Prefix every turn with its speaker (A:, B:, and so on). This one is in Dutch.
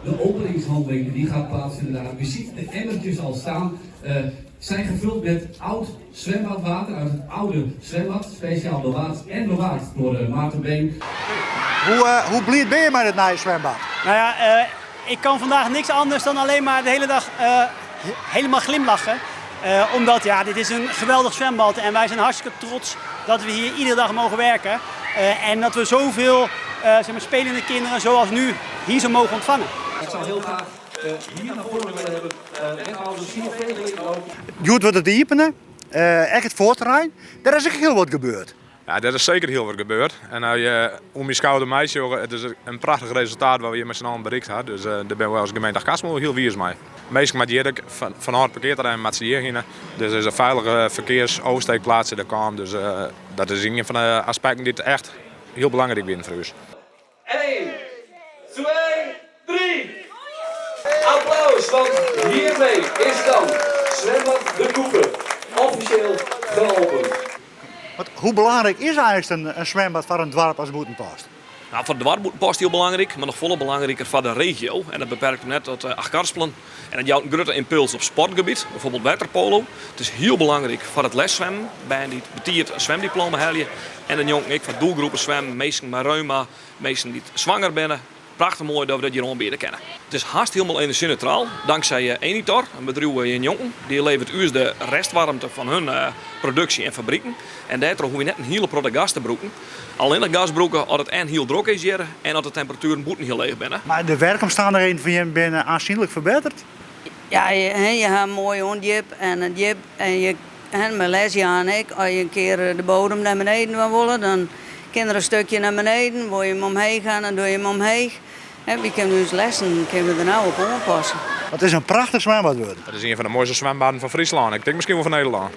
A: De openingshandeling die gaat plaatsvinden. U ziet de emmertjes al staan. Zijn gevuld met oud zwembadwater uit het oude zwembad. Speciaal bewaard en bewaard door Maarten Been.
B: Hoe blij ben je met het nieuwe zwembad?
C: Nou ja, ik kan vandaag niks anders dan alleen maar de hele dag helemaal glimlachen. Omdat ja, dit is een geweldig zwembad en wij zijn hartstikke trots dat we hier iedere dag mogen werken. En dat we zoveel spelende kinderen zoals nu hier zo mogen ontvangen.
A: Ik zou heel graag hier naar voren willen hebben. Wethouders hier tegen lopen.
B: Joet wordt het diepenen, echt het voorterrein. Daar is echt heel wat gebeurd.
D: Ja, er is zeker heel wat gebeurd. En om je schouder meisje, het is een prachtig resultaat wat we hier met z'n allen bereikt hebben. Dus daar ben we als gemeente Kasmel heel wiers mee. Meestal met Jerk van het parkeerterrein met z'n hier. Dus er is een veilige verkeersoversteekplaats in de kam. Dus dat is een van de aspecten die echt heel belangrijk vinden voor ons.
A: 1, 2, 3. Applaus, want hiermee is dan zwembad De Koepen officieel geopend.
B: Hoe belangrijk is eigenlijk een zwembad voor een dorp als Boetenpost?
E: Nou, voor de Dwarboetenpost heel belangrijk, maar nog volop belangrijker voor de regio. En dat beperkt net tot Achterspelen. En dat jouwt een grote impuls op sportgebied, bijvoorbeeld waterpolo. Het is heel belangrijk voor het leszwemmen, bij die betiert een zwemdiploma halen. En een jongen ik voor doelgroepen zwemmen, meesten met reuma, meesten die zwanger zijn. Prachtig mooi dat we dat hier onbeheerden kennen. Het is haast helemaal energie-neutraal. Dankzij Enitor, een bedrijf in Jongen. Die levert u de restwarmte van hun productie en fabrieken. En daardoor hoef je net een hele product gas te broeken. Alleen de gasbroeken als het en heel druk is hier en als de temperaturen boeten heel leeg binnen.
B: Maar de werkomstandigheden van je binnen aanzienlijk verbeterd?
F: Ja, je hebt een mooi ondjip en een jip en je hebt Maleisië en ik. Als je een keer de bodem naar beneden wil willen, dan kan er een stukje naar beneden. Wil je hem omheen gaan, dan doe je hem omheen. En we kunnen dus lessen, kunnen we er nou op aanpassen.
B: Het is een prachtig zwembad worden.
D: Het is een van de mooiste zwembaden van Friesland. Ik denk misschien wel van Nederland.